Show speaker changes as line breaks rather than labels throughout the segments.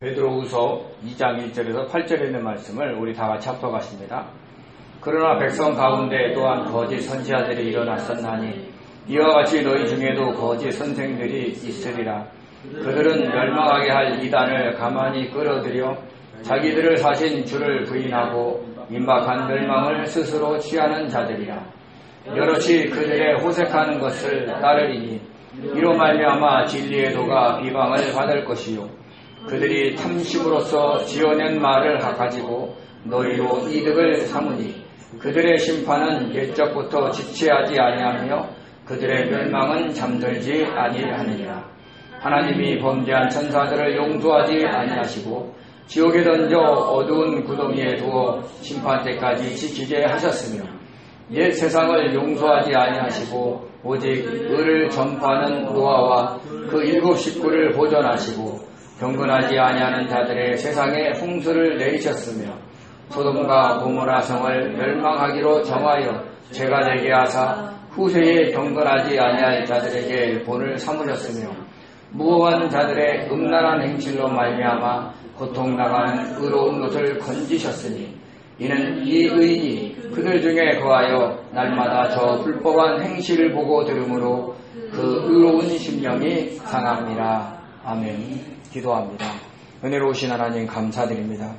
베드로후서 2장 1절에서 8절에 있는 말씀을 우리 다 같이 합독하십니다. 그러나 백성 가운데 또한 거짓 선지자들이 일어났었나니 이와 같이 너희 중에도 거짓 선생들이 있으리라. 그들은 멸망하게 할 이단을 가만히 끌어들여 자기들을 사신 주를 부인하고 임박한 멸망을 스스로 취하는 자들이라. 여럿이 그들의 호색하는 것을 따르리니 이로 말미암아 진리의 도가 비방을 받을 것이요 그들이 탐심으로써 지어낸 말을 가지고 너희로 이득을 삼으니 그들의 심판은 옛적부터 지체하지 아니하며 그들의 멸망은 잠들지 아니하느니라. 하나님이 범죄한 천사들을 용서하지 아니하시고 지옥에 던져 어두운 구덩이에 두어 심판 때까지 지키게 하셨으며 옛 세상을 용서하지 아니하시고 오직 의를 전파하는 노아와 그 7 식구를 보존하시고 경건하지 아니하는 자들의 세상에 홍수를 내리셨으며 소돔과 고모라 성을 멸망하기로 정하여 죄가 되게 하사 후세에 경건하지 아니할 자들에게 본을 삼으셨으며 무고한 자들의 음란한 행실로 말미암아 고통당하는 의로운 것을 건지셨으니 이는 이 의인이 그들 중에 거하여 날마다 저 불법한 행실을 보고 들으므로 그 의로운 심령이 상합니다. 아멘. 기도합니다. 은혜로우신 하나님 감사드립니다.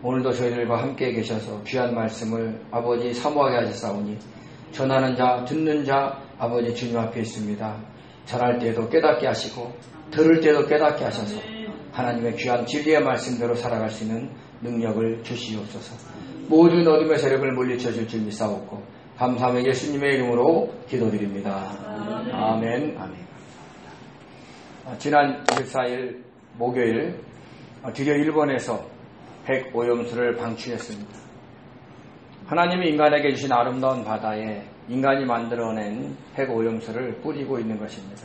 오늘도 저희들과 함께 계셔서 귀한 말씀을 아버지 사모하게 하셨사오니 전하는 자 듣는 자 아버지 주님 앞에 있습니다. 전할 때도 깨닫게 하시고 들을 때도 깨닫게 하셔서 하나님의 귀한 진리의 말씀대로 살아갈 수 있는 능력을 주시옵소서. 모든 어둠의 세력을 물리쳐 줄 줄 믿사옵고 감사하며 예수님의 이름으로 기도드립니다. 아멘. 아멘. 지난 24일 목요일 드디어 일본에서 핵오염수를 방출했습니다. 하나님이 인간에게 주신 아름다운 바다에 인간이 만들어낸 핵오염수를 뿌리고 있는 것입니다.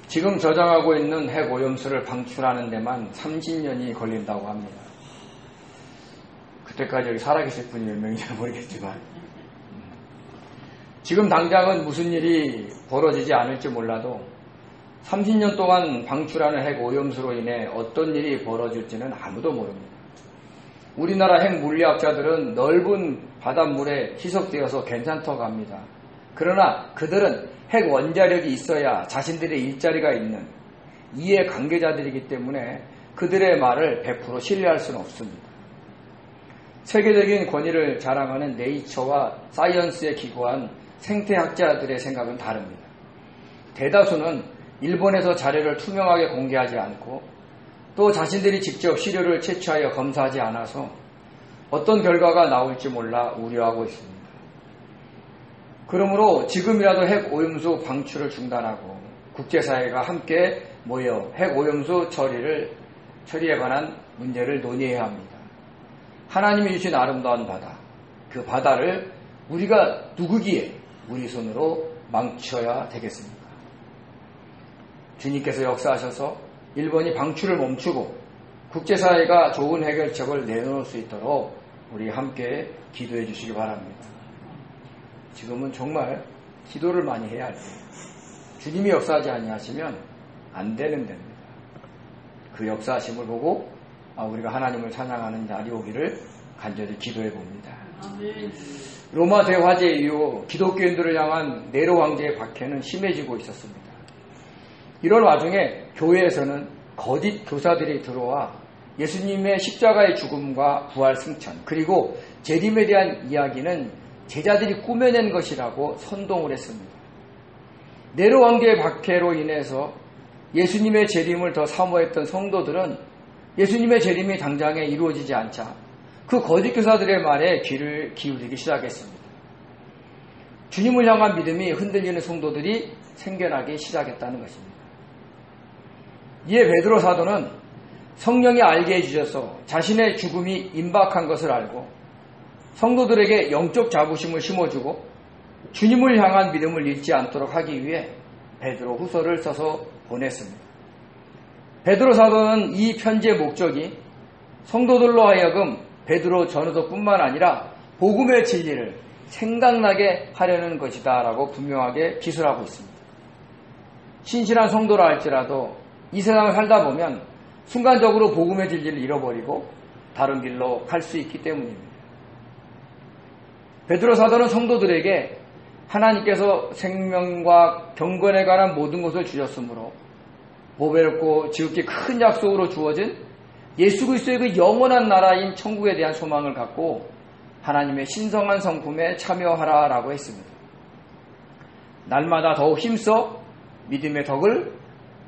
지금 저장하고 있는 핵오염수를 방출하는 데만 30년이 걸린다고 합니다. 그때까지 여기 살아계실 분이 몇 명인지 모르겠지만 지금 당장은 무슨 일이 벌어지지 않을지 몰라도 30년 동안 방출하는 핵오염수로 인해 어떤 일이 벌어질지는 아무도 모릅니다. 우리나라 핵물리학자들은 넓은 바닷물에 희석되어서 괜찮다고 합니다. 그러나 그들은 핵 원자력이 있어야 자신들의 일자리가 있는 이해 관계자들이기 때문에 그들의 말을 100% 신뢰할 수는 없습니다. 세계적인 권위를 자랑하는 네이처와 사이언스에 기고한 생태학자들의 생각은 다릅니다. 대다수는 일본에서 자료를 투명하게 공개하지 않고 또 자신들이 직접 시료를 채취하여 검사하지 않아서 어떤 결과가 나올지 몰라 우려하고 있습니다. 그러므로 지금이라도 핵오염수 방출을 중단하고 국제사회가 함께 모여 핵오염수 처리에 관한 문제를 논의해야 합니다. 하나님이 주신 아름다운 바다, 그 바다를 우리가 누구기에 우리 손으로 망쳐야 되겠습니까? 주님께서 역사하셔서 일본이 방출을 멈추고 국제사회가 좋은 해결책을 내놓을 수 있도록 우리 함께 기도해 주시기 바랍니다. 지금은 정말 기도를 많이 해야 할 때예요. 주님이 역사하지 아니하시면 안 되는 데입니다. 그 역사하심을 보고 우리가 하나님을 찬양하는 날이 오기를 간절히 기도해 봅니다. 로마 대화제 이후 기독교인들을 향한 네로 왕제의 박해는 심해지고 있었습니다. 이런 와중에 교회에서는 거짓 교사들이 들어와 예수님의 십자가의 죽음과 부활 승천 그리고 재림에 대한 이야기는 제자들이 꾸며낸 것이라고 선동을 했습니다. 네로 왕제의 박해로 인해서 예수님의 재림을 더 사모했던 성도들은 예수님의 재림이 당장에 이루어지지 않자 그 거짓 교사들의 말에 귀를 기울이기 시작했습니다. 주님을 향한 믿음이 흔들리는 성도들이 생겨나기 시작했다는 것입니다. 이에 베드로 사도는 성령이 알게 해주셔서 자신의 죽음이 임박한 것을 알고 성도들에게 영적 자부심을 심어주고 주님을 향한 믿음을 잃지 않도록 하기 위해 베드로 후서를 써서 보냈습니다. 베드로 사도는 이 편지의 목적이 성도들로 하여금 베드로 전후서뿐만 아니라 복음의 진리를 생각나게 하려는 것이다 라고 분명하게 기술하고 있습니다. 신실한 성도라 할지라도 이 세상을 살다 보면 순간적으로 복음의 진리를 잃어버리고 다른 길로 갈 수 있기 때문입니다. 베드로 사도는 성도들에게 하나님께서 생명과 경건에 관한 모든 것을 주셨으므로 보배롭고 지극히 큰 약속으로 주어진 예수 그리스도의 그 영원한 나라인 천국에 대한 소망을 갖고 하나님의 신성한 성품에 참여하라라고 했습니다. 날마다 더욱 힘써 믿음의 덕을,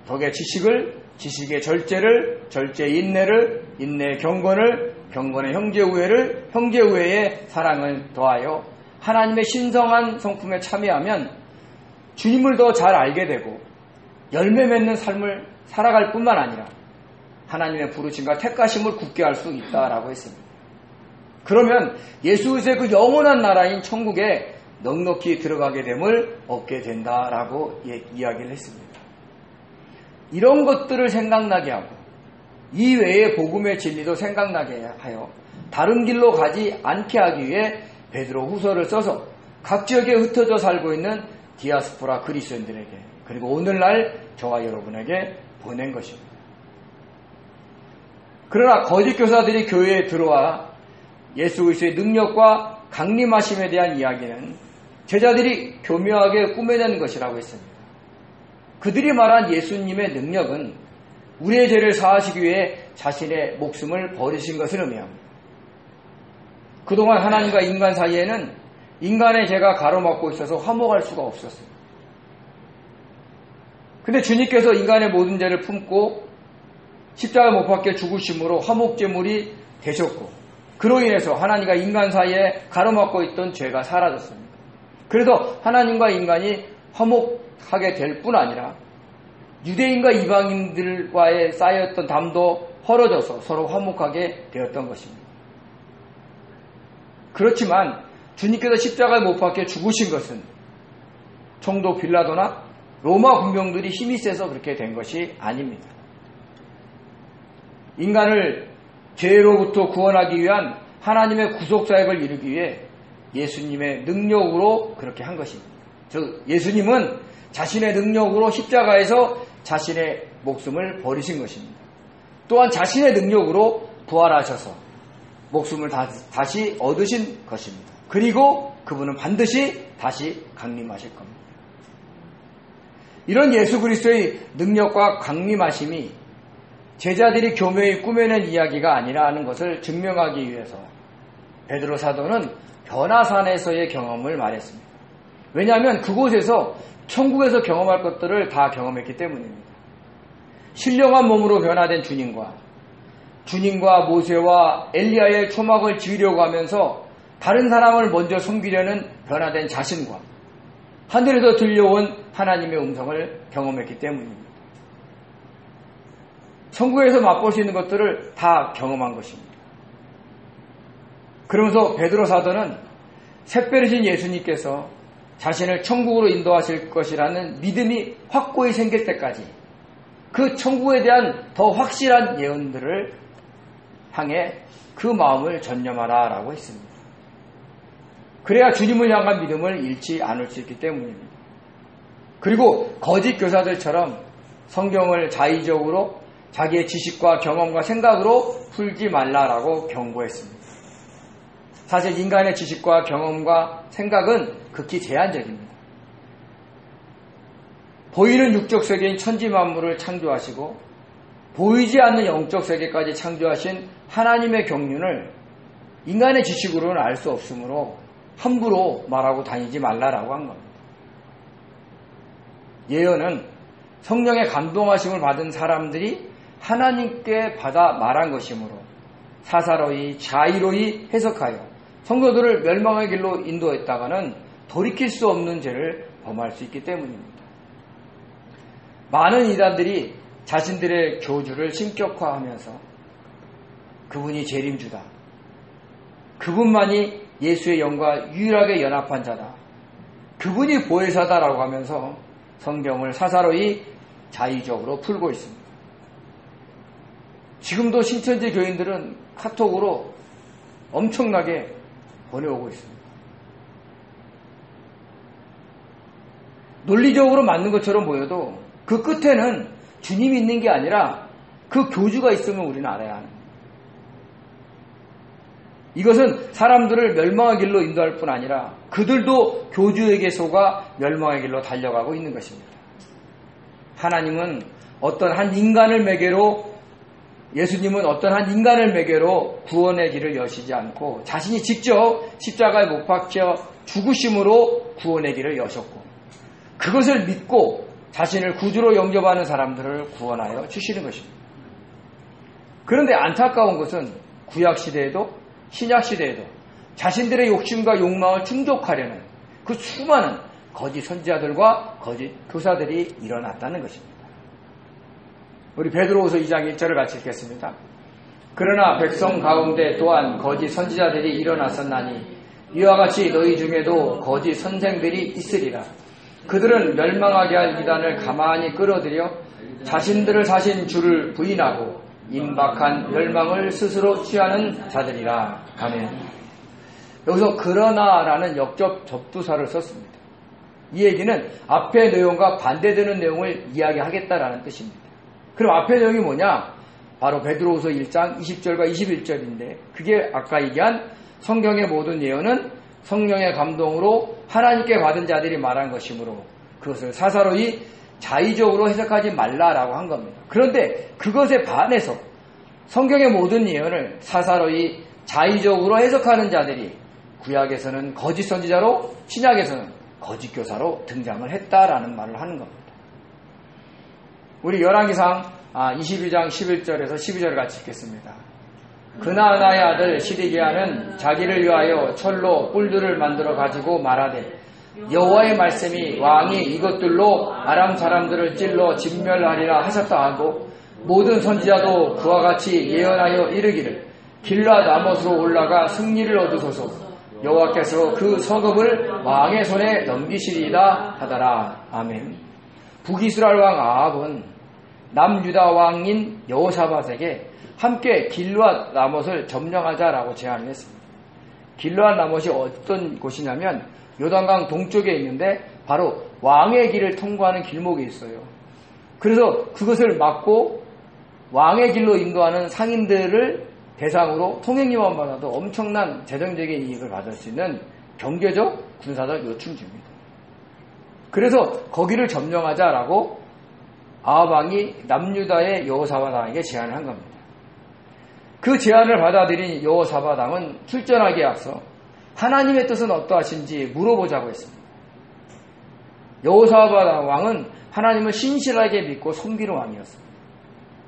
덕의 지식을, 지식의 절제를, 절제의 인내를, 인내의 경건을, 경건의 형제우애를, 형제우애의 사랑을 더하여 하나님의 신성한 성품에 참여하면 주님을 더 잘 알게 되고 열매 맺는 삶을 살아갈 뿐만 아니라 하나님의 부르심과 택하심을 굳게 할 수 있다라고 했습니다. 그러면 예수 그리스도의 그 영원한 나라인 천국에 넉넉히 들어가게 됨을 얻게 된다라고 이야기를 했습니다. 이런 것들을 생각나게 하고 이 외의 복음의 진리도 생각나게 하여 다른 길로 가지 않게 하기 위해 베드로 후서를 써서 각 지역에 흩어져 살고 있는 디아스포라 그리스도인들에게 그리고 오늘날 저와 여러분에게 보낸 것입니다. 그러나 거짓 교사들이 교회에 들어와 예수 그리스도의 능력과 강림하심에 대한 이야기는 제자들이 교묘하게 꾸며낸 것이라고 했습니다. 그들이 말한 예수님의 능력은 우리의 죄를 사하시기 위해 자신의 목숨을 버리신 것을 의미합니다. 그동안 하나님과 인간 사이에는 인간의 죄가 가로막고 있어서 화목할 수가 없었어요. 근데 주님께서 인간의 모든 죄를 품고 십자가 못 박혀 죽으심으로 화목제물이 되셨고 그로 인해서 하나님과 인간 사이에 가로막고 있던 죄가 사라졌습니다. 그래서 하나님과 인간이 화목하게 될 뿐 아니라 유대인과 이방인들과의 쌓였던 담도 헐어져서 서로 화목하게 되었던 것입니다. 그렇지만 주님께서 십자가에 못 박혀 죽으신 것은 총독 빌라도나 로마 군병들이 힘이 세서 그렇게 된 것이 아닙니다. 인간을 죄로부터 구원하기 위한 하나님의 구속사역을 이루기 위해 예수님의 능력으로 그렇게 한 것입니다. 즉 예수님은 자신의 능력으로 십자가에서 자신의 목숨을 버리신 것입니다. 또한 자신의 능력으로 부활하셔서 목숨을 다시 얻으신 것입니다. 그리고 그분은 반드시 다시 강림하실 겁니다. 이런 예수 그리스도의 능력과 강림하심이 제자들이 교묘히 꾸며낸 이야기가 아니라는 것을 증명하기 위해서 베드로 사도는 변화산에서의 경험을 말했습니다. 왜냐하면 그곳에서 천국에서 경험할 것들을 다 경험했기 때문입니다. 신령한 몸으로 변화된 주님과 모세와 엘리야의 초막을 지으려고 하면서 다른 사람을 먼저 섬기려는 변화된 자신과 하늘에서 들려온 하나님의 음성을 경험했기 때문입니다. 천국에서 맛볼 수 있는 것들을 다 경험한 것입니다. 그러면서 베드로 사도는 새별이신 예수님께서 자신을 천국으로 인도하실 것이라는 믿음이 확고히 생길 때까지 그 천국에 대한 더 확실한 예언들을 향해 그 마음을 전념하라라고 했습니다. 그래야 주님을 향한 믿음을 잃지 않을 수 있기 때문입니다. 그리고 거짓 교사들처럼 성경을 자의적으로 자기의 지식과 경험과 생각으로 풀지 말라라고 경고했습니다. 사실 인간의 지식과 경험과 생각은 극히 제한적입니다. 보이는 육적 세계인 천지 만물을 창조하시고 보이지 않는 영적 세계까지 창조하신 하나님의 경륜을 인간의 지식으로는 알 수 없으므로 함부로 말하고 다니지 말라라고 한 겁니다. 예언은 성령의 감동하심을 받은 사람들이 하나님께 받아 말한 것이므로 사사로이 자의로이 해석하여 성도들을 멸망의 길로 인도했다가는 돌이킬 수 없는 죄를 범할 수 있기 때문입니다. 많은 이단들이 자신들의 교주를 신격화하면서 그분이 재림주다, 그분만이 예수의 영과 유일하게 연합한 자다, 그분이 보혜사다라고 하면서 성경을 사사로이 자의적으로 풀고 있습니다. 지금도 신천지 교인들은 카톡으로 엄청나게 보내오고 있습니다. 논리적으로 맞는 것처럼 보여도 그 끝에는 주님이 있는 게 아니라 그 교주가 있음을 우리는 알아야 하는 거예요. 이것은 사람들을 멸망의 길로 인도할 뿐 아니라 그들도 교주에게 속아 멸망의 길로 달려가고 있는 것입니다. 하나님은 어떤 한 인간을 매개로, 예수님은 어떤 한 인간을 매개로 구원의 길을 여시지 않고 자신이 직접 십자가에 못 박혀 죽으심으로 구원의 길을 여셨고, 그것을 믿고 자신을 구주로 영접하는 사람들을 구원하여 주시는 것입니다. 그런데 안타까운 것은 구약시대에도 신약시대에도 자신들의 욕심과 욕망을 충족하려는 그 수많은 거짓 선지자들과 거짓 교사들이 일어났다는 것입니다. 우리 베드로후서 2장 1절을 같이 읽겠습니다. 그러나 백성 가운데 또한 거짓 선지자들이 일어났었나니 이와 같이 너희 중에도 거짓 선생들이 있으리라. 그들은 멸망하게 할 이단을 가만히 끌어들여 자신들을 사신 주를 부인하고 임박한 멸망을 스스로 취하는 자들이라. 아멘. 여기서 그러나라는 역접 접두사를 썼습니다. 이 얘기는 앞의 내용과 반대되는 내용을 이야기하겠다라는 뜻입니다. 그럼 앞의 내용이 뭐냐? 바로 베드로후서 1장 20절과 21절인데, 그게 아까 얘기한 성경의 모든 예언은 성령의 감동으로 하나님께 받은 자들이 말한 것이므로 그것을 사사로이 자의적으로 해석하지 말라라고 한 겁니다. 그런데 그것에 반해서 성경의 모든 예언을 사사로이 자의적으로 해석하는 자들이 구약에서는 거짓 선지자로, 신약에서는 거짓 교사로 등장을 했다라는 말을 하는 겁니다. 우리 열왕기상 22장 11절에서 12절을 같이 읽겠습니다. 그나아나의 아들 시드기야는 자기를 위하여 철로 뿔들을 만들어 가지고 말하되 여호와의 말씀이 왕이 이것들로 아람 사람들을 찔러 진멸하리라 하셨다 하고, 모든 선지자도 그와 같이 예언하여 이르기를 길앗 아못으로 올라가 승리를 얻으소서. 여호와께서 그 성읍을 왕의 손에 넘기시리이다 하더라. 아멘. 북이스라엘 왕 아합은 남유다 왕인 여호사밧에게 함께 길앗 아못을 점령하자라고 제안을 했습니다. 길앗 아못이 어떤 곳이냐면 요단강 동쪽에 있는데 바로 왕의 길을 통과하는 길목이 있어요. 그래서 그것을 막고 왕의 길로 인도하는 상인들을 대상으로 통행료만 받아도 엄청난 재정적인 이익을 받을 수 있는 경제적, 군사적 요충지입니다. 그래서 거기를 점령하자라고 아합 왕이 남유다의 여호사밧 왕에게 제안을 한 겁니다. 그 제안을 받아들인 여호사밧 왕은 출전하기에 앞서 하나님의 뜻은 어떠하신지 물어보자고 했습니다. 여호사밧 왕은 하나님을 신실하게 믿고 섬기는 왕이었습니다.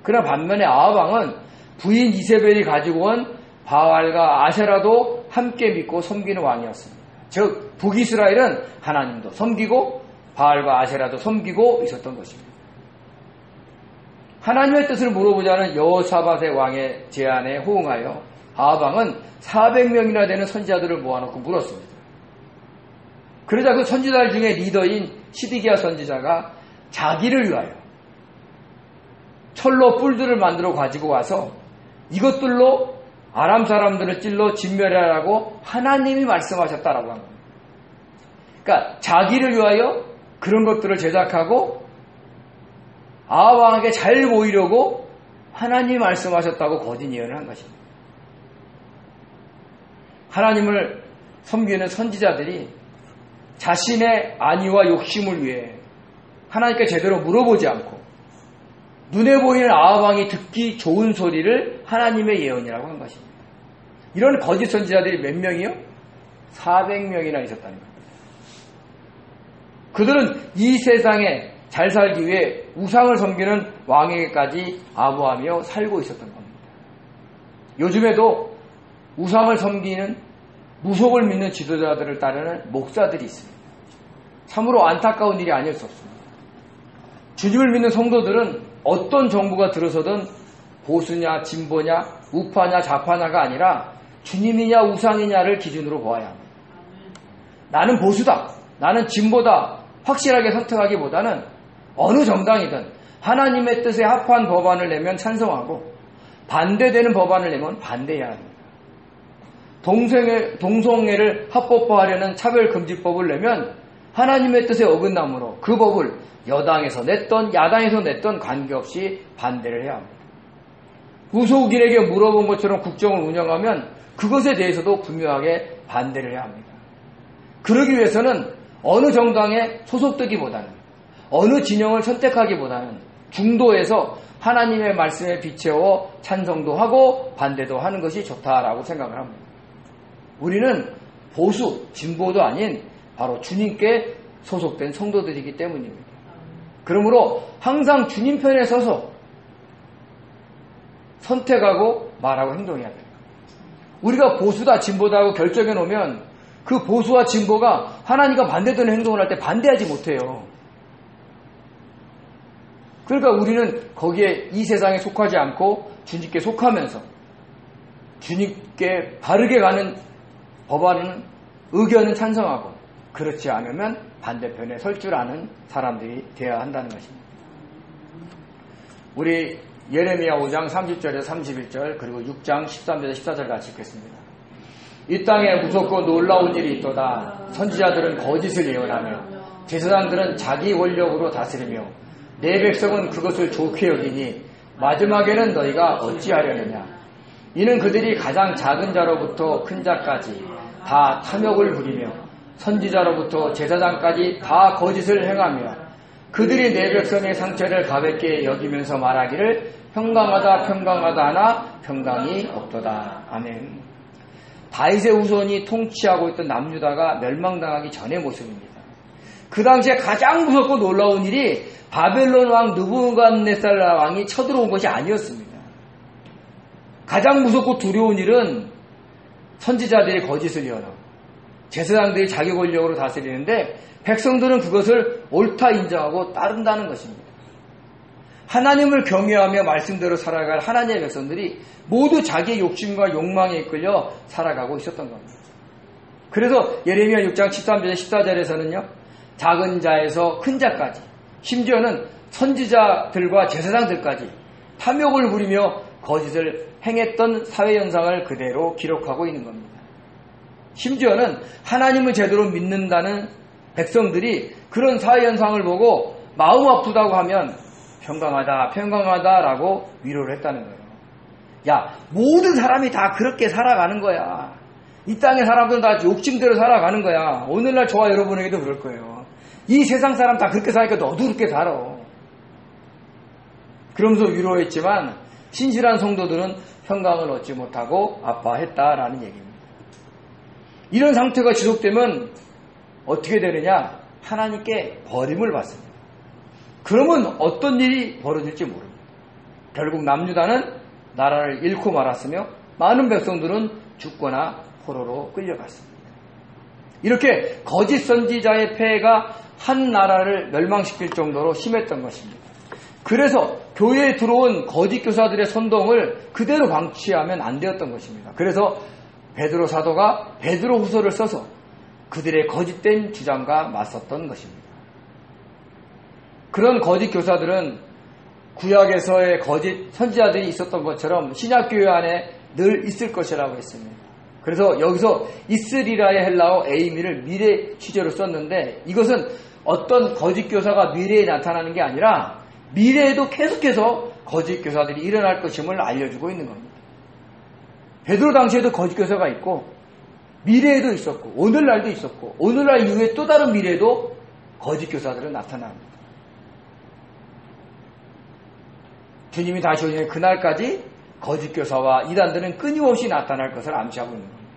그러나 반면에 아합 왕은 부인 이세벨이 가지고 온 바알과 아세라도 함께 믿고 섬기는 왕이었습니다. 즉 북이스라엘은 하나님도 섬기고 바알과 아세라도 섬기고 있었던 것입니다. 하나님의 뜻을 물어보자는 여호사밧의 왕의 제안에 호응하여 아합 왕은 400명이나 되는 선지자들을 모아놓고 물었습니다. 그러자 그 선지자들 중에 리더인 시드기야 선지자가 자기를 위하여 철로 뿔들을 만들어 가지고 와서 이것들로 아람 사람들을 찔러 진멸하라고 하나님이 말씀하셨다라고 한 겁니다. 그러니까 자기를 위하여 그런 것들을 제작하고 아합 왕에게 잘 보이려고 하나님이 말씀하셨다고 거짓 예언을 한 것입니다. 하나님을 섬기는 선지자들이 자신의 안위와 욕심을 위해 하나님께 제대로 물어보지 않고 눈에 보이는 아합 왕이 듣기 좋은 소리를 하나님의 예언이라고 한 것입니다. 이런 거짓 선지자들이 몇 명이요? 400명이나 있었다는 겁니다. 그들은 이 세상에 잘 살기 위해 우상을 섬기는 왕에게까지 아부하며 살고 있었던 겁니다. 요즘에도 우상을 섬기는 무속을 믿는 지도자들을 따르는 목사들이 있습니다. 참으로 안타까운 일이 아닐 수 없습니다. 주님을 믿는 성도들은 어떤 정부가 들어서든 보수냐 진보냐 우파냐 좌파냐가 아니라 주님이냐 우상이냐를 기준으로 보아야 합니다. 나는 보수다, 나는 진보다 확실하게 선택하기보다는 어느 정당이든 하나님의 뜻에 합한 법안을 내면 찬성하고 반대되는 법안을 내면 반대해야 합니다. 동성애를 합법화하려는 차별금지법을 내면 하나님의 뜻에 어긋나므로 그 법을 여당에서 냈던 야당에서 냈던 관계없이 반대를 해야 합니다. 무속인에게 물어본 것처럼 국정을 운영하면 그것에 대해서도 분명하게 반대를 해야 합니다. 그러기 위해서는 어느 정당에 소속되기보다는 어느 진영을 선택하기보다는 중도에서 하나님의 말씀에 비추어 찬성도 하고 반대도 하는 것이 좋다라고 생각을 합니다. 우리는 보수, 진보도 아닌 바로 주님께 소속된 성도들이기 때문입니다. 그러므로 항상 주님 편에 서서 선택하고 말하고 행동해야 돼요. 우리가 보수다 진보다 하고 결정해 놓으면 그 보수와 진보가 하나님과 반대되는 행동을 할 때 반대하지 못해요. 그러니까 우리는 거기에 이 세상에 속하지 않고 주님께 속하면서 주님께 바르게 가는 법안은 의견은 찬성하고 그렇지 않으면 반대편에 설 줄 아는 사람들이 되어야 한다는 것입니다. 우리 예레미야 5장 30절에서 31절 그리고 6장 13절에서 14절 같이 읽겠습니다. 이 땅에 무섭고 놀라운 일이 있도다. 선지자들은 거짓을 예언하며 제사장들은 자기 권력으로 다스리며 내 백성은 그것을 좋게 여기니 마지막에는 너희가 어찌하려느냐. 이는 그들이 가장 작은 자로부터 큰 자까지 다 탐욕을 부리며 선지자로부터 제사장까지 다 거짓을 행하며 그들이 내 백성의 상처를 가볍게 여기면서 말하기를 평강하다 평강하다 하나 평강이 없도다. 아멘. 다윗의 후손이 통치하고 있던 남유다가 멸망당하기 전의 모습입니다. 그 당시에 가장 무섭고 놀라운 일이 바벨론 왕 느부갓네살 왕이 쳐들어온 것이 아니었습니다. 가장 무섭고 두려운 일은 선지자들이 거짓을 예언하고 제사장들이 자기 권력으로 다스리는데 백성들은 그것을 옳다 인정하고 따른다는 것입니다. 하나님을 경외하며 말씀대로 살아갈 하나님의 백성들이 모두 자기의 욕심과 욕망에 이끌려 살아가고 있었던 겁니다. 그래서 예레미야 6장 13절 14절에서는요. 작은 자에서 큰 자까지 심지어는 선지자들과 제사장들까지 탐욕을 부리며 거짓을 행했던 사회현상을 그대로 기록하고 있는 겁니다. 심지어는 하나님을 제대로 믿는다는 백성들이 그런 사회현상을 보고 마음 아프다고 하면 평강하다 평강하다라고 위로를 했다는 거예요. 야, 모든 사람이 다 그렇게 살아가는 거야. 이 땅의 사람들은 다 욕심대로 살아가는 거야. 오늘날 저와 여러분에게도 그럴 거예요. 이 세상 사람 다 그렇게 사니까 너도 그렇게 살아. 그러면서 위로했지만 신실한 성도들은 평강을 얻지 못하고 아파했다라는 얘기입니다. 이런 상태가 지속되면 어떻게 되느냐? 하나님께 버림을 받습니다. 그러면 어떤 일이 벌어질지 모릅니다. 결국 남유다는 나라를 잃고 말았으며 많은 백성들은 죽거나 포로로 끌려갔습니다. 이렇게 거짓 선지자의 폐해가 한 나라를 멸망시킬 정도로 심했던 것입니다. 그래서 교회에 들어온 거짓 교사들의 선동을 그대로 방치하면 안 되었던 것입니다. 그래서 베드로 사도가 베드로 후서를 써서 그들의 거짓된 주장과 맞섰던 것입니다. 그런 거짓 교사들은 구약에서의 거짓 선지자들이 있었던 것처럼 신약교회 안에 늘 있을 것이라고 했습니다. 그래서 여기서 있으리라의 헬라어 에이미를 미래 시제로 썼는데 이것은 어떤 거짓 교사가 미래에 나타나는 게 아니라 미래에도 계속해서 거짓 교사들이 일어날 것임을 알려주고 있는 겁니다. 베드로 당시에도 거짓 교사가 있고 미래에도 있었고 오늘날도 있었고 오늘날 이후에 또 다른 미래에도 거짓 교사들은 나타납니다. 주님이 다시 오시는 그날까지 거짓 교사와 이단들은 끊임없이 나타날 것을 암시하고 있는 겁니다.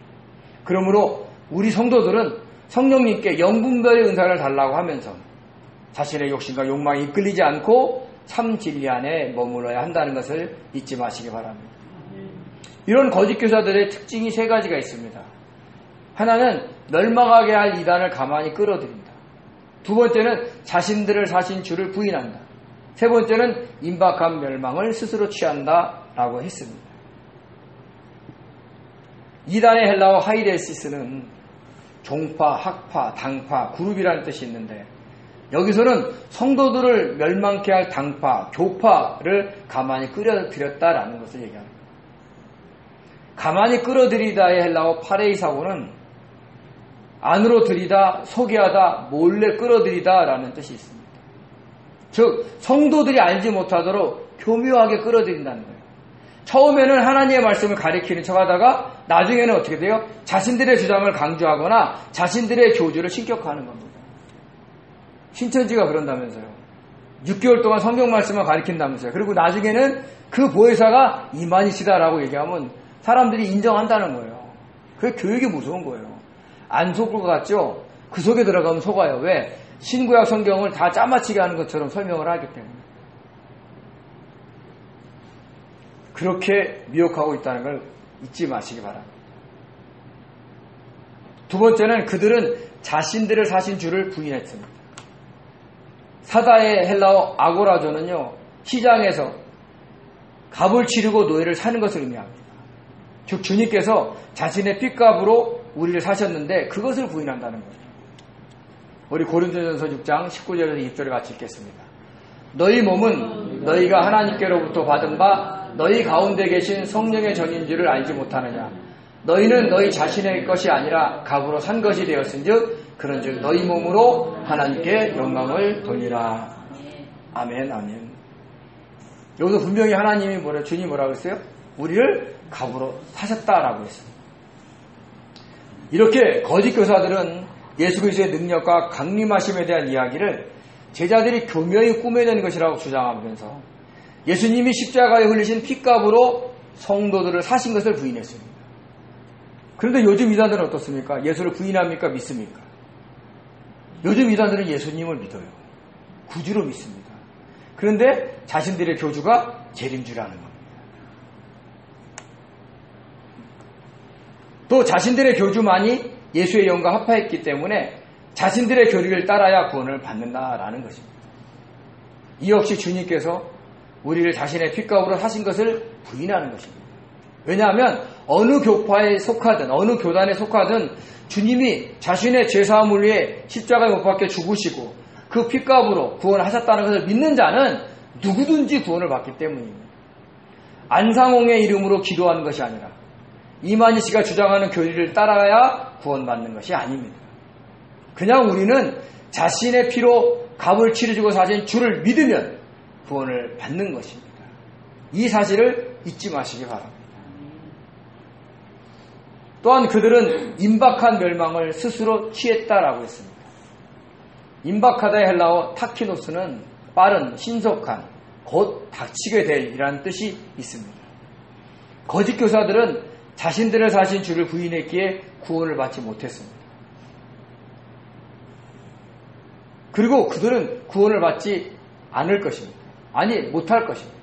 그러므로 우리 성도들은 성령님께 영분별의 은사를 달라고 하면서 자신의 욕심과 욕망에 이끌리지 않고 참 진리 안에 머물러야 한다는 것을 잊지 마시기 바랍니다. 이런 거짓 교사들의 특징이 세 가지가 있습니다. 하나는 멸망하게 할 이단을 가만히 끌어들인다. 두 번째는 자신들을 사신 주를 부인한다. 세 번째는 임박한 멸망을 스스로 취한다라고 했습니다. 이단의 헬라어 하이레시스는 종파, 학파, 당파, 그룹이라는 뜻이 있는데 여기서는 성도들을 멸망케 할 당파, 교파를 가만히 끌어들였다라는 것을 얘기합니다. 가만히 끌어들이다의 헬라어 파레이사고는 안으로 들이다, 소개하다, 몰래 끌어들이다라는 뜻이 있습니다. 즉 성도들이 알지 못하도록 교묘하게 끌어들인다는 거예요. 처음에는 하나님의 말씀을 가리키는 척하다가 나중에는 어떻게 돼요? 자신들의 주장을 강조하거나 자신들의 교주를 신격화하는 겁니다. 신천지가 그런다면서요. 6개월 동안 성경 말씀을 가리킨다면서요. 그리고 나중에는 그 보혜사가 이만희시다라고 얘기하면 사람들이 인정한다는 거예요. 그게 교육이 무서운 거예요. 안 속을 것 같죠? 그 속에 들어가면 속아요. 왜? 신구약 성경을 다 짜맞추게 하는 것처럼 설명을 하기 때문에. 그렇게 미혹하고 있다는 걸 잊지 마시기 바랍니다. 두 번째는 그들은 자신들을 사신 주를 부인했습니다. 사다의 헬라어 아고라조는요, 시장에서 값을 치르고 노예를 사는 것을 의미합니다. 즉 주님께서 자신의 핏값으로 우리를 사셨는데 그것을 부인한다는 거예요. 우리 고린도전서 6장 19절에서 20절을 같이 읽겠습니다. 너희 몸은 너희가 하나님께로부터 받은 바 너희 가운데 계신 성령의 전인 줄을 알지 못하느냐. 너희는 너희 자신의 것이 아니라 값으로 산 것이 되었은즉 그런즉 너희 몸으로 하나님께 영광을 돌리라. 아멘, 아멘. 여기서 분명히 하나님이 주님이 뭐라고 했어요? 우리를 값으로 사셨다라고 했습니다. 이렇게 거짓 교사들은 예수 그리스도의 능력과 강림하심에 대한 이야기를 제자들이 교묘히 꾸며낸 것이라고 주장하면서 예수님이 십자가에 흘리신 핏값으로 성도들을 사신 것을 부인했습니다. 그런데 요즘 이단들은 어떻습니까? 예수를 부인합니까? 믿습니까? 요즘 이단들은 예수님을 믿어요. 구주로 믿습니다. 그런데 자신들의 교주가 재림주라는 겁니다. 또 자신들의 교주만이 예수의 영과 합하였기 때문에 자신들의 교리를 따라야 구원을 받는다라는 것입니다. 이 역시 주님께서 우리를 자신의 핏값으로 사신 것을 부인하는 것입니다. 왜냐하면 어느 교파에 속하든 어느 교단에 속하든 주님이 자신의 죄사함을 위해 십자가에 못 박혀 죽으시고 그 핏값으로 구원하셨다는 것을 믿는 자는 누구든지 구원을 받기 때문입니다. 안상홍의 이름으로 기도하는 것이 아니라 이만희 씨가 주장하는 교리를 따라야 구원받는 것이 아닙니다. 그냥 우리는 자신의 피로 값을 치르주고 사신 주를 믿으면 구원을 받는 것입니다. 이 사실을 잊지 마시기 바랍니다. 또한 그들은 임박한 멸망을 스스로 취했다라고 했습니다. 임박하다의 헬라어 타키노스는 빠른, 신속한, 곧 닥치게 될 이라는 뜻이 있습니다. 거짓 교사들은 자신들을 사신 주를 부인했기에 구원을 받지 못했습니다. 그리고 그들은 구원을 받지 않을 것입니다. 아니, 못할 것입니다.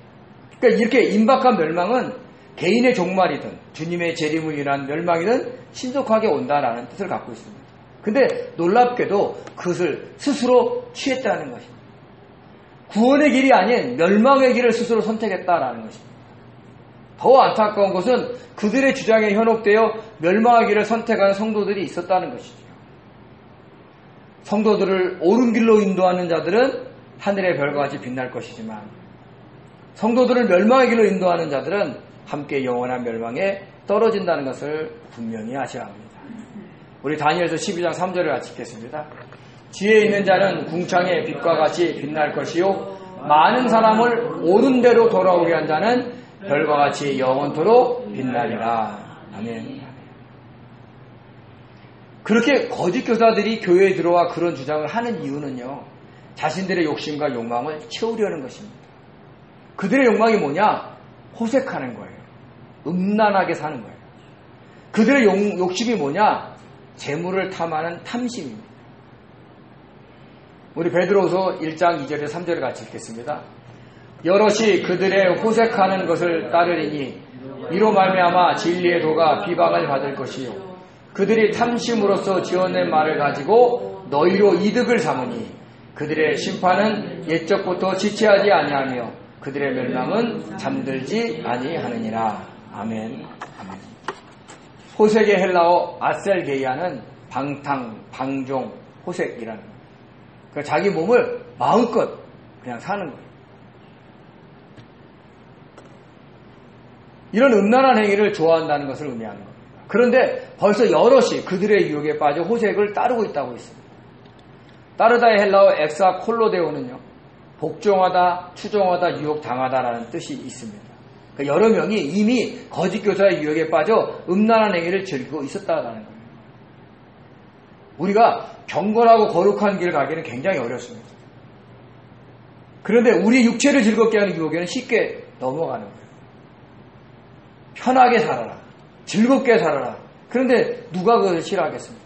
그러니까 이렇게 임박한 멸망은 개인의 종말이든 주님의 재림을 인한 멸망이든 신속하게 온다라는 뜻을 갖고 있습니다. 근데 놀랍게도 그것을 스스로 취했다는 것입니다. 구원의 길이 아닌 멸망의 길을 스스로 선택했다라는 것입니다. 더 안타까운 것은 그들의 주장에 현혹되어 멸망의 길을 선택하는 성도들이 있었다는 것이죠. 성도들을 옳은 길로 인도하는 자들은 하늘의 별과 같이 빛날 것이지만 성도들을 멸망의 길로 인도하는 자들은 함께 영원한 멸망에 떨어진다는 것을 분명히 아셔야 합니다. 우리 다니엘서 12장 3절을 같이 읽겠습니다. 지혜 있는 자는 궁창의 빛과 같이 빛날 것이요 많은 사람을 옳은 대로 돌아오게 한 자는 별과 같이 영원토록 빛나리라. 아멘. 그렇게 거짓 교사들이 교회에 들어와 그런 주장을 하는 이유는요, 자신들의 욕심과 욕망을 채우려는 것입니다. 그들의 욕망이 뭐냐? 호색하는 거예요. 음란하게 사는 거예요. 그들의 욕심이 뭐냐? 재물을 탐하는 탐심입니다. 우리 베드로서 1장 2절에 3절을 같이 읽겠습니다. 여럿이 그들의 호색하는 것을 따르리니 이로 말미암아 진리의 도가 비방을 받을 것이요 그들이 탐심으로써 지어낸 말을 가지고 너희로 이득을 삼으니 그들의 심판은 옛적부터 지체하지 아니하며 그들의 멸망은 잠들지 아니하느니라. 아멘. 아멘. 호색의 헬라어 아셀게이아는 방탕, 방종, 호색이라는 거예요. 그러니까 자기 몸을 마음껏 그냥 사는 거예요. 이런 음란한 행위를 좋아한다는 것을 의미하는 겁니다. 그런데 벌써 여럿이 그들의 유혹에 빠져 호색을 따르고 있다고 했습니다. 따르다의 헬라어 엑사콜로데오는요, 복종하다, 추종하다, 유혹당하다라는 뜻이 있습니다. 그러니까 여러 명이 이미 거짓 교사의 유혹에 빠져 음란한 행위를 즐기고 있었다는 거예요. 우리가 경건하고 거룩한 길을 가기는 굉장히 어렵습니다. 그런데 우리 육체를 즐겁게 하는 유혹에는 쉽게 넘어가는 거예요. 편하게 살아라. 즐겁게 살아라. 그런데 누가 그것을 싫어하겠습니까?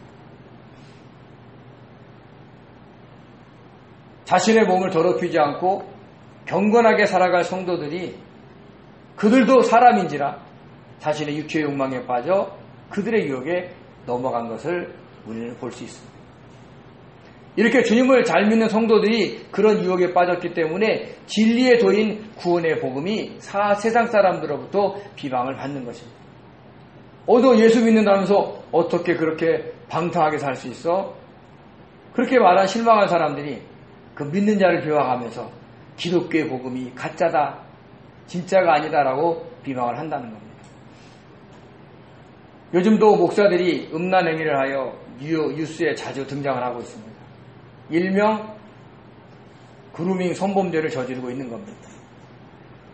자신의 몸을 더럽히지 않고 경건하게 살아갈 성도들이 그들도 사람인지라 자신의 육체의 욕망에 빠져 그들의 유혹에 넘어간 것을 우리는 볼 수 있습니다. 이렇게 주님을 잘 믿는 성도들이 그런 유혹에 빠졌기 때문에 진리의 도인 구원의 복음이 세상 사람들로부터 비방을 받는 것입니다. 너 예수 믿는다면서 어떻게 그렇게 방탕하게 살 수 있어? 그렇게 말한 실망한 사람들이 그 믿는 자를 비방하면서 기독교의 복음이 가짜다, 진짜가 아니다라고 비방을 한다는 겁니다. 요즘도 목사들이 음란 행위를 하여 뉴스에 자주 등장을 하고 있습니다. 일명 그루밍 성범죄를 저지르고 있는 겁니다.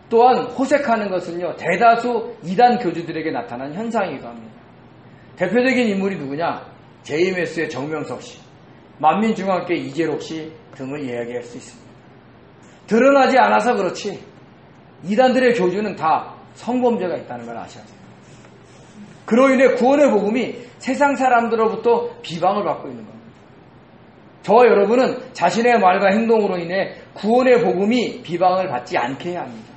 또한 호색하는 것은요, 대다수 이단 교주들에게 나타난 현상이기도 합니다. 대표적인 인물이 누구냐? JMS의 정명석 씨, 만민중앙교회 이재록 씨 등을 이야기할 수 있습니다. 드러나지 않아서 그렇지 이단들의 교주는 다 성범죄가 있다는 걸 아셔야 돼요. 그로 인해 구원의 복음이 세상 사람들로부터 비방을 받고 있는 겁니다. 저와 여러분은 자신의 말과 행동으로 인해 구원의 복음이 비방을 받지 않게 해야 합니다.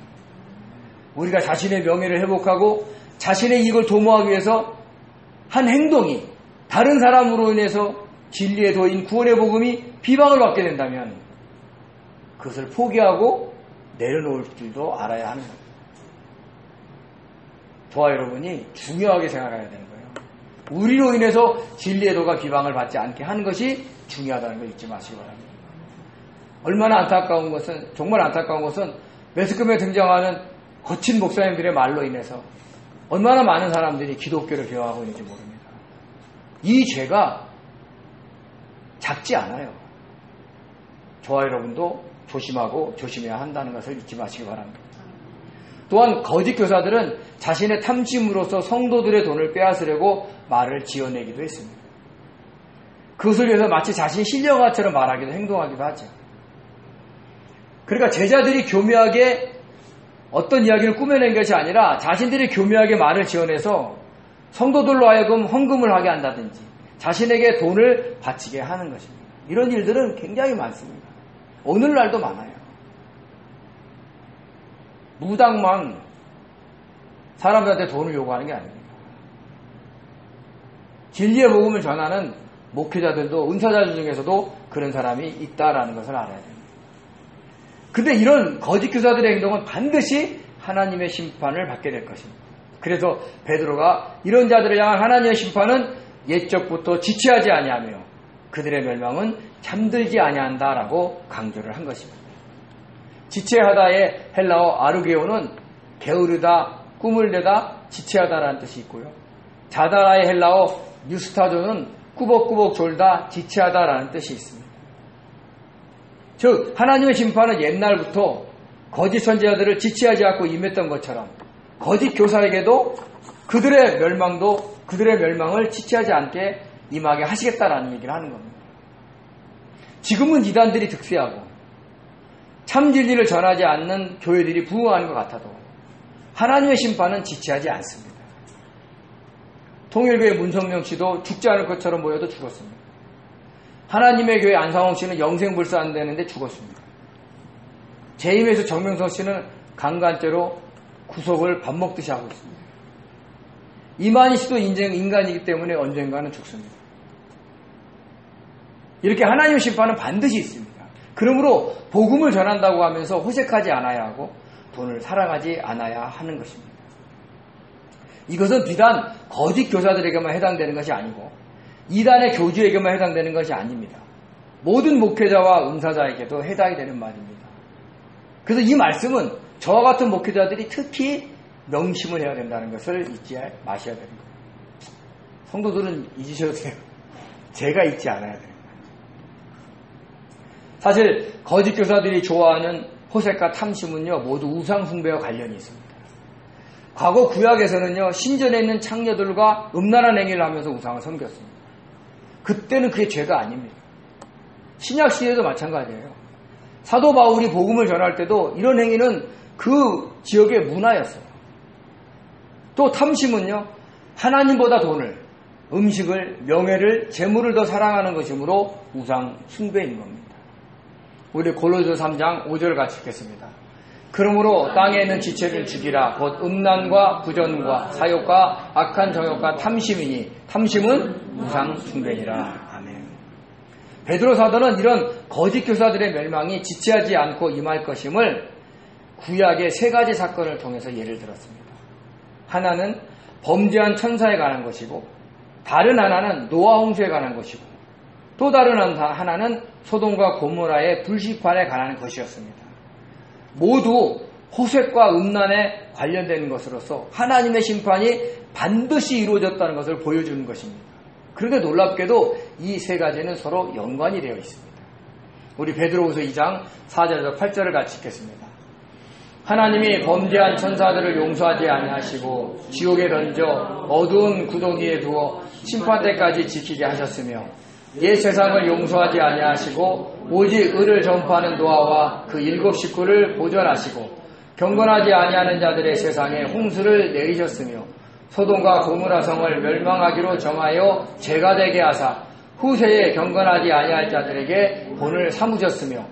우리가 자신의 명예를 회복하고 자신의 이익을 도모하기 위해서 한 행동이 다른 사람으로 인해서 진리의 도인 구원의 복음이 비방을 받게 된다면 그것을 포기하고 내려놓을 줄도 알아야 하는 겁니다. 저와 여러분이 중요하게 생각해야 되는 거예요. 우리로 인해서 진리의 도가 비방을 받지 않게 하는 것이 중요하다는 걸 잊지 마시기 바랍니다. 얼마나 안타까운 것은, 정말 안타까운 것은 매스컴에 등장하는 거친 목사님들의 말로 인해서 얼마나 많은 사람들이 기독교를 비방하고 있는지 모릅니다. 이 죄가 작지 않아요. 저와 여러분도 조심하고 조심해야 한다는 것을 잊지 마시기 바랍니다. 또한 거짓 교사들은 자신의 탐심으로서 성도들의 돈을 빼앗으려고 말을 지어내기도 했습니다. 그것을 위해서 마치 자신이 신령화처럼 말하기도 행동하기도 하죠. 그러니까 제자들이 교묘하게 어떤 이야기를 꾸며낸 것이 아니라 자신들이 교묘하게 말을 지어내서 성도들로 하여금 헌금을 하게 한다든지 자신에게 돈을 바치게 하는 것입니다. 이런 일들은 굉장히 많습니다. 오늘날도 많아요. 무당만 사람들한테 돈을 요구하는 게 아닙니다. 진리의 복음을 전하는 목회자들도 은사자 중에서도 그런 사람이 있다라는 것을 알아야 됩니다. 근데 이런 거짓 교사들의 행동은 반드시 하나님의 심판을 받게 될 것입니다. 그래서 베드로가 이런 자들을 향한 하나님의 심판은 옛적부터 지체하지 아니하며 그들의 멸망은 잠들지 아니한다라고 강조를 한 것입니다. 지체하다의 헬라어 아르게오는 게으르다, 꿈을 내다, 지체하다라는 뜻이 있고요. 자다라의 헬라어 뉴스타조는 꾸벅꾸벅 졸다, 지체하다라는 뜻이 있습니다. 즉 하나님의 심판은 옛날부터 거짓 선지자들을 지체하지 않고 임했던 것처럼 거짓 교사에게도 그들의 멸망을 지체하지 않게 임하게 하시겠다라는 얘기를 하는 겁니다. 지금은 이단들이 득세하고 참 진리를 전하지 않는 교회들이 부흥하는 것 같아도 하나님의 심판은 지체하지 않습니다. 통일교회 문성명 씨도 죽지 않을 것처럼 보여도 죽었습니다. 하나님의 교회 안상홍 씨는 영생불사한다는데 죽었습니다. 재임에서 정명석 씨는 강간죄로 구속을 밥 먹듯이 하고 있습니다. 이만희 씨도 인간이기 때문에 언젠가는 죽습니다. 이렇게 하나님의 심판은 반드시 있습니다. 그러므로 복음을 전한다고 하면서 호색하지 않아야 하고 돈을 사랑하지 않아야 하는 것입니다. 이것은 비단 거짓 교사들에게만 해당되는 것이 아니고 이단의 교주에게만 해당되는 것이 아닙니다. 모든 목회자와 은사자에게도 해당이 되는 말입니다. 그래서 이 말씀은 저와 같은 목회자들이 특히 명심을 해야 된다는 것을 잊지 마셔야 되는 거예요. 성도들은 잊으셔도 돼요. 제가 잊지 않아야 돼요. 사실 거짓 교사들이 좋아하는 호색과 탐심은요 모두 우상 숭배와 관련이 있습니다. 과거 구약에서는요, 신전에 있는 창녀들과 음란한 행위를 하면서 우상을 섬겼습니다. 그때는 그게 죄가 아닙니다. 신약 시대도 마찬가지예요. 사도 바울이 복음을 전할 때도 이런 행위는 그 지역의 문화였어요. 또 탐심은요, 하나님보다 돈을, 음식을, 명예를, 재물을 더 사랑하는 것이므로 우상 숭배인 겁니다. 우리 골로새 3장 5절 같이 읽겠습니다. 그러므로 땅에 있는 지체를 죽이라. 곧 음란과 부전과 사욕과 악한 정욕과 탐심이니 탐심은 우상 숭배니라. 아멘. 베드로 사도는 이런 거짓 교사들의 멸망이 지체하지 않고 임할 것임을 구약의 세 가지 사건을 통해서 예를 들었습니다. 하나는 범죄한 천사에 관한 것이고, 다른 하나는 노아 홍수에 관한 것이고, 또 다른 하나는 소돔과 고모라의 불시판에 관한 것이었습니다. 모두 호색과 음란에 관련된 것으로서 하나님의 심판이 반드시 이루어졌다는 것을 보여주는 것입니다. 그런데 놀랍게도 이 세 가지는 서로 연관이 되어 있습니다. 우리 베드로후서 2장 4절에서 8절을 같이 읽겠습니다. 하나님이 범죄한 천사들을 용서하지 아니하시고 지옥에 던져 어두운 구덩이에 두어 심판 때까지 지키게 하셨으며, 옛 세상을 용서하지 아니하시고 오직 의를 전파하는 노아와 그 7 식구를 보존하시고 경건하지 아니하는 자들의 세상에 홍수를 내리셨으며, 소돔과 고모라 성을 멸망하기로 정하여 죄가 되게 하사 후세에 경건하지 아니할 자들에게 본을 삼으셨으며,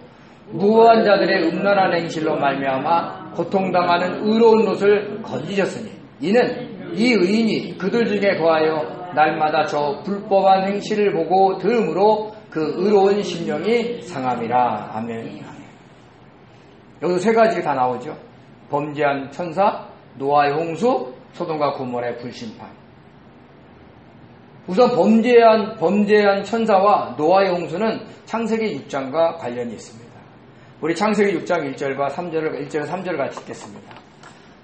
무고한 자들의 음란한 행실로 말미암아 고통당하는 의로운 롯을 건지셨으니, 이는 이 의인이 그들 중에 거하여 날마다 저 불법한 행실을 보고 들음으로 그 의로운 심령이 상함이라. 아멘. 여기서 세 가지가 다 나오죠. 범죄한 천사, 노아의 홍수, 소돔과 고모라의 불심판. 우선 범죄한 천사와 노아의 홍수는 창세기 6장과 관련이 있습니다. 우리 창세기 6장 1절과 3절 같이 읽겠습니다.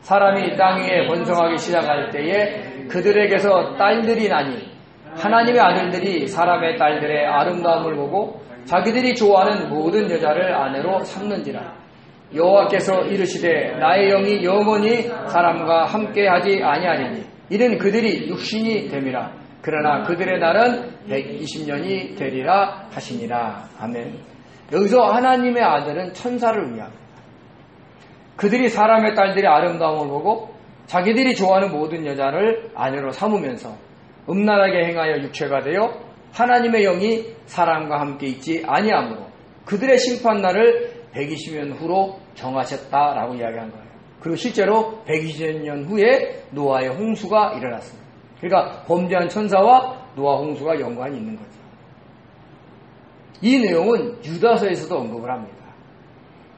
사람이 땅 위에 번성하기 시작할 때에 그들에게서 딸들이 나니 하나님의 아들들이 사람의 딸들의 아름다움을 보고 자기들이 좋아하는 모든 여자를 아내로 삼는지라. 여호와께서 이르시되 나의 영이 영원히 사람과 함께하지 아니하리니 이는 그들이 육신이 됨이라. 그러나 그들의 날은 120년이 되리라 하시니라. 아멘. 여기서 하나님의 아들은 천사를 의미합니다. 그들이 사람의 딸들의 아름다움을 보고 자기들이 좋아하는 모든 여자를 아내로 삼으면서 음란하게 행하여 육체가 되어 하나님의 영이 사람과 함께 있지 아니하므로 그들의 심판날을 120년 후로 정하셨다라고 이야기한 거예요. 그리고 실제로 120년 후에 노아의 홍수가 일어났습니다. 그러니까 범죄한 천사와 노아 홍수가 연관이 있는 거죠. 이 내용은 유다서에서도 언급을 합니다.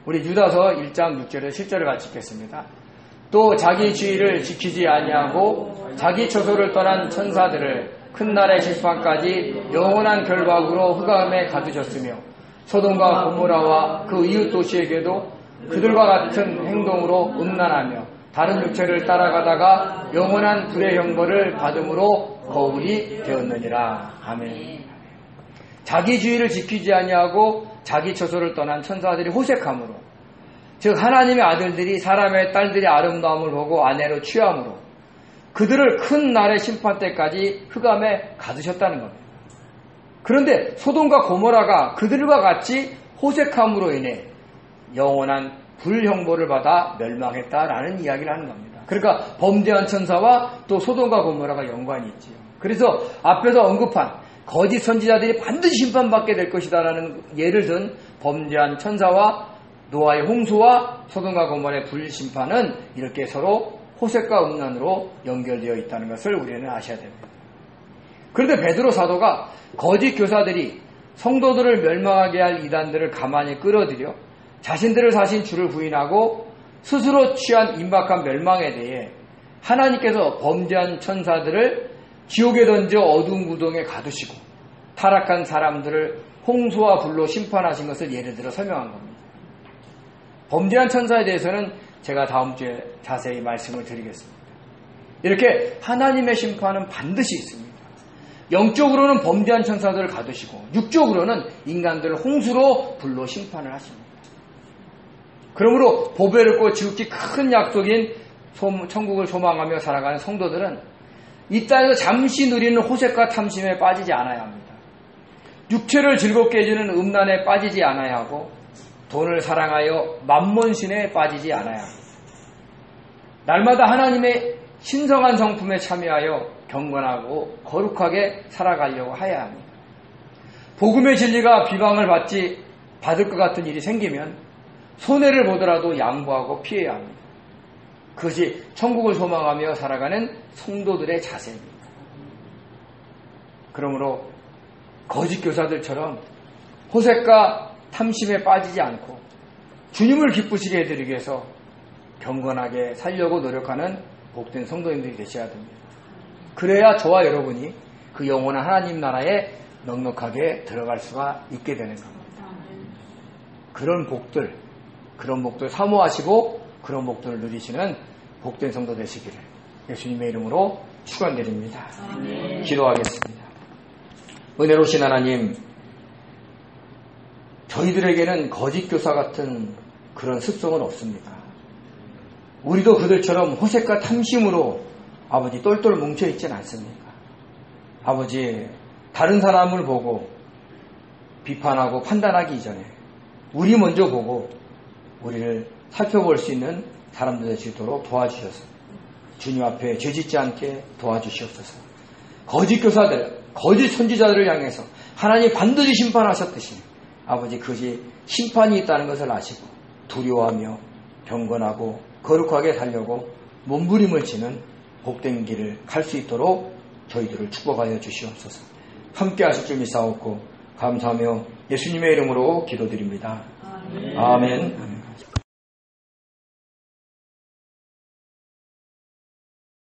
우리 유다서 1장 6절에 7절을 같이 읽겠습니다. 또 자기 주의를 지키지 아니하고 자기 처소를 떠난 천사들을 큰 날의 심판까지 영원한 결박으로 흑암에 가두셨으며, 소돔과 고모라와 그 이웃 도시에게도 그들과 같은 행동으로 음란하며 다른 육체를 따라가다가 영원한 불의 형벌을 받음으로 거울이 되었느니라. 아멘. 자기 주의를 지키지 아니하고 자기 처소를 떠난 천사들이 호색함으로, 즉 하나님의 아들들이 사람의 딸들의 아름다움을 보고 아내로 취함으로 그들을 큰 날의 심판 때까지 흑암에 가두셨다는 겁니다. 그런데 소돔과 고모라가 그들과 같이 호색함으로 인해 영원한 불형벌을 받아 멸망했다라는 이야기를 하는 겁니다. 그러니까 범죄한 천사와 또 소돔과 고모라가 연관이 있지요. 그래서 앞에서 언급한 거짓 선지자들이 반드시 심판받게 될 것이다라는 예를 든 범죄한 천사와 노아의 홍수와 소돔과 고모라의 불심판은 이렇게 서로 호색과 음란으로 연결되어 있다는 것을 우리는 아셔야 됩니다. 그런데 베드로 사도가 거짓 교사들이 성도들을 멸망하게 할 이단들을 가만히 끌어들여 자신들을 사신 주를 부인하고 스스로 취한 임박한 멸망에 대해 하나님께서 범죄한 천사들을 지옥에 던져 어두운 구덩이에 가두시고 타락한 사람들을 홍수와 불로 심판하신 것을 예를 들어 설명한 겁니다. 범죄한 천사에 대해서는 제가 다음 주에 자세히 말씀을 드리겠습니다. 이렇게 하나님의 심판은 반드시 있습니다. 영적으로는 범죄한 천사들을 가두시고 육적으로는 인간들을 홍수로 불로 심판을 하십니다. 그러므로 보배롭고 지극히 큰 약속인 천국을 소망하며 살아가는 성도들은 이 땅에서 잠시 누리는 호색과 탐심에 빠지지 않아야 합니다. 육체를 즐겁게 해주는 음란에 빠지지 않아야 하고 돈을 사랑하여 만몬신에 빠지지 않아야 합니다. 날마다 하나님의 신성한 성품에 참여하여 경건하고 거룩하게 살아가려고 해야 합니다. 복음의 진리가 비방을 받을 것 같은 일이 생기면 손해를 보더라도 양보하고 피해야 합니다. 그것이 천국을 소망하며 살아가는 성도들의 자세입니다. 그러므로 거짓 교사들처럼 호색과 탐심에 빠지지 않고 주님을 기쁘시게 해드리기 위해서 경건하게 살려고 노력하는 복된 성도님들이 되셔야 됩니다. 그래야 저와 여러분이 그 영원한 하나님 나라에 넉넉하게 들어갈 수가 있게 되는 겁니다. 그런 복들 사모하시고 그런 복들을 누리시는 복된 성도 되시기를 예수님의 이름으로 축원드립니다. 기도하겠습니다. 은혜로우신 하나님, 저희들에게는 거짓 교사 같은 그런 습성은 없습니다. 우리도 그들처럼 호색과 탐심으로 아버지 똘똘 뭉쳐있지는 않습니까? 아버지, 다른 사람을 보고 비판하고 판단하기 이전에 우리 먼저 보고 우리를 살펴볼 수 있는 사람들 될 수 있도록 도와주셔서 주님 앞에 죄짓지 않게 도와주시옵소서. 거짓 교사들, 거짓 선지자들을 향해서 하나님 반드시 심판하셨듯이 아버지 그것이 심판이 있다는 것을 아시고 두려워하며 경건하고 거룩하게 살려고 몸부림을 치는 복된 길을 갈 수 있도록 저희들을 축복하여 주시옵소서. 함께 하실 줄 믿사옵고 감사하며 예수님의 이름으로 기도드립니다. 아멘.